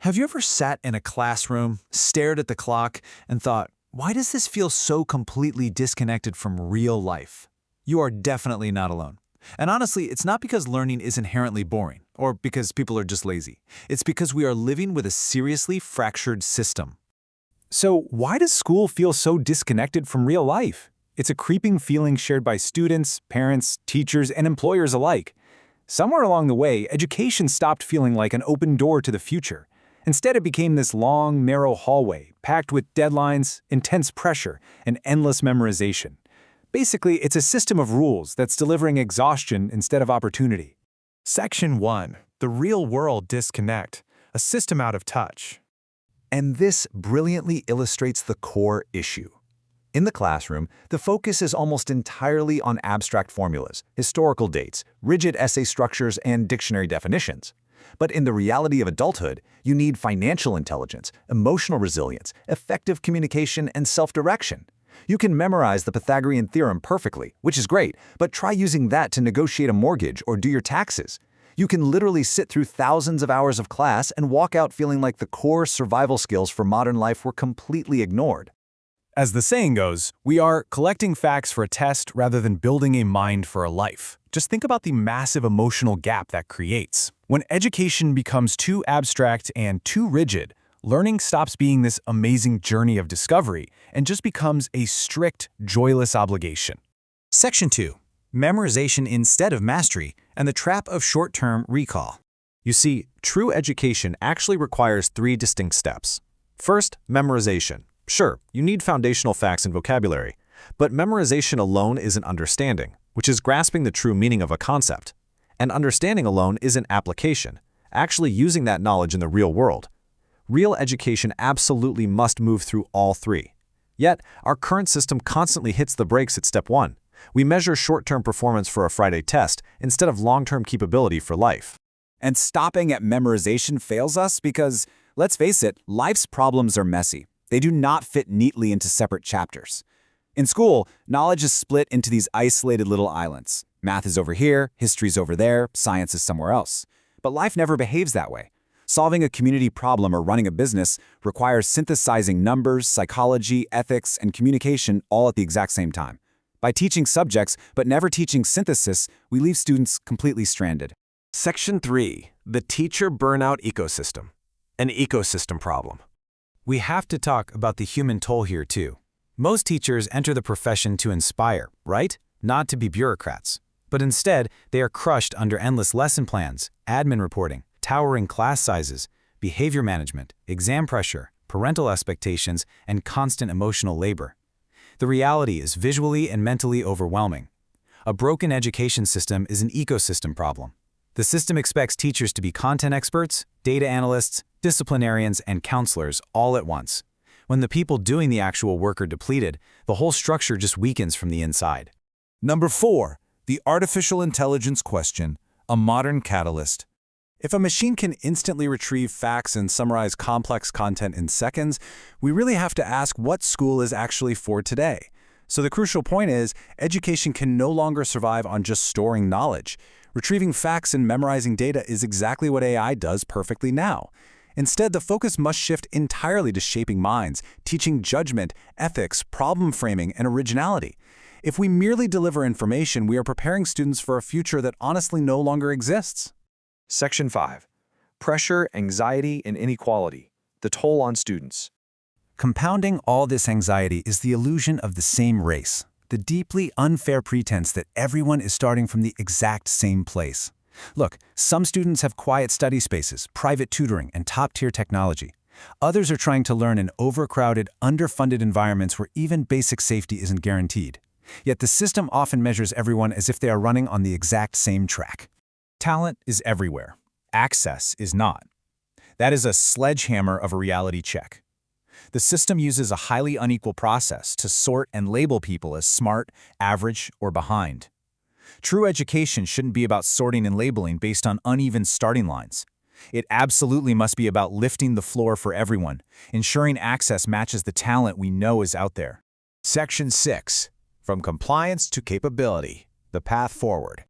Have you ever sat in a classroom, stared at the clock, and thought, why does this feel so completely disconnected from real life? You are definitely not alone. And honestly, it's not because learning is inherently boring, or because people are just lazy. It's because we are living with a seriously fractured system. So why does school feel so disconnected from real life? It's a creeping feeling shared by students, parents, teachers, and employers alike. Somewhere along the way, education stopped feeling like an open door to the future. Instead, it became this long, narrow hallway, packed with deadlines, intense pressure, and endless memorization. Basically, it's a system of rules that's delivering exhaustion instead of opportunity. Section 1. The real-world disconnect, a system out of touch. And this brilliantly illustrates the core issue. In the classroom, the focus is almost entirely on abstract formulas, historical dates, rigid essay structures, and dictionary definitions. But in the reality of adulthood, you need financial intelligence, emotional resilience, effective communication, and self-direction. You can memorize the Pythagorean theorem perfectly, which is great, but try using that to negotiate a mortgage or do your taxes. You can literally sit through thousands of hours of class and walk out feeling like the core survival skills for modern life were completely ignored. As the saying goes, we are collecting facts for a test rather than building a mind for a life. Just think about the massive emotional gap that creates. When education becomes too abstract and too rigid, learning stops being this amazing journey of discovery and just becomes a strict, joyless obligation. Section 2. Memorization instead of mastery and the trap of short-term recall. You see, true education actually requires 3 distinct steps. First, memorization. Sure, you need foundational facts and vocabulary, but memorization alone isn't understanding, which is grasping the true meaning of a concept. And understanding alone isn't application, actually using that knowledge in the real world. Real education absolutely must move through all 3. Yet, our current system constantly hits the brakes at step 1. We measure short-term performance for a Friday test instead of long-term capability for life. And stopping at memorization fails us because, let's face it, life's problems are messy. They do not fit neatly into separate chapters. In school, knowledge is split into these isolated little islands. Math is over here, history's over there, science is somewhere else. But life never behaves that way. Solving a community problem or running a business requires synthesizing numbers, psychology, ethics, and communication all at the exact same time. By teaching subjects but never teaching synthesis, we leave students completely stranded. Section 3. The teacher burnout ecosystem, an ecosystem problem. We have to talk about the human toll here too. Most teachers enter the profession to inspire, right? Not to be bureaucrats. But instead, they are crushed under endless lesson plans, admin reporting, towering class sizes, behavior management, exam pressure, parental expectations, and constant emotional labor. The reality is visually and mentally overwhelming. A broken education system is an ecosystem problem. The system expects teachers to be content experts, data analysts, disciplinarians, and counselors all at once. When the people doing the actual work are depleted, the whole structure just weakens from the inside. Number 4. The artificial intelligence question, a modern catalyst. If a machine can instantly retrieve facts and summarize complex content in seconds, we really have to ask what school is actually for today. So the crucial point is, education can no longer survive on just storing knowledge. Retrieving facts and memorizing data is exactly what AI does perfectly now. Instead, the focus must shift entirely to shaping minds, teaching judgment, ethics, problem framing, and originality. If we merely deliver information, we are preparing students for a future that honestly no longer exists. Section 5. Pressure, anxiety, and inequality, the toll on students. Compounding all this anxiety is the illusion of the same race, the deeply unfair pretense that everyone is starting from the exact same place. Look, some students have quiet study spaces, private tutoring, and top-tier technology. Others are trying to learn in overcrowded, underfunded environments where even basic safety isn't guaranteed. Yet the system often measures everyone as if they are running on the exact same track. Talent is everywhere. Access is not. That is a sledgehammer of a reality check. The system uses a highly unequal process to sort and label people as smart, average, or behind. True education shouldn't be about sorting and labeling based on uneven starting lines. It absolutely must be about lifting the floor for everyone, ensuring access matches the talent we know is out there. Section 6. From compliance to capability, the path forward.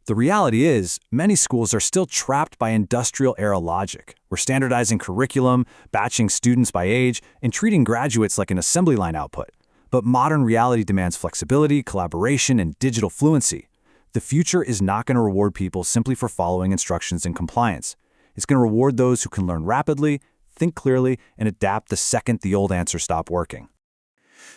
The reality is, many schools are still trapped by industrial-era logic. We're standardizing curriculum, batching students by age, and treating graduates like an assembly line output. But modern reality demands flexibility, collaboration, and digital fluency. The future is not going to reward people simply for following instructions and compliance. It's going to reward those who can learn rapidly, think clearly, and adapt the second the old answers stop working.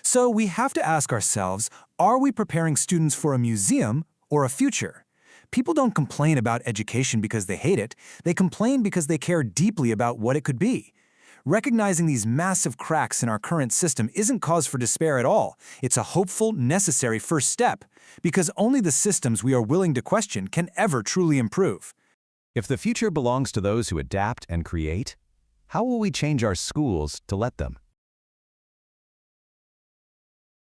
So we have to ask ourselves, are we preparing students for a museum or a future? People don't complain about education because they hate it. They complain because they care deeply about what it could be. Recognizing these massive cracks in our current system isn't cause for despair at all. It's a hopeful, necessary first step, because only the systems we are willing to question can ever truly improve. If the future belongs to those who adapt and create, how will we change our schools to let them?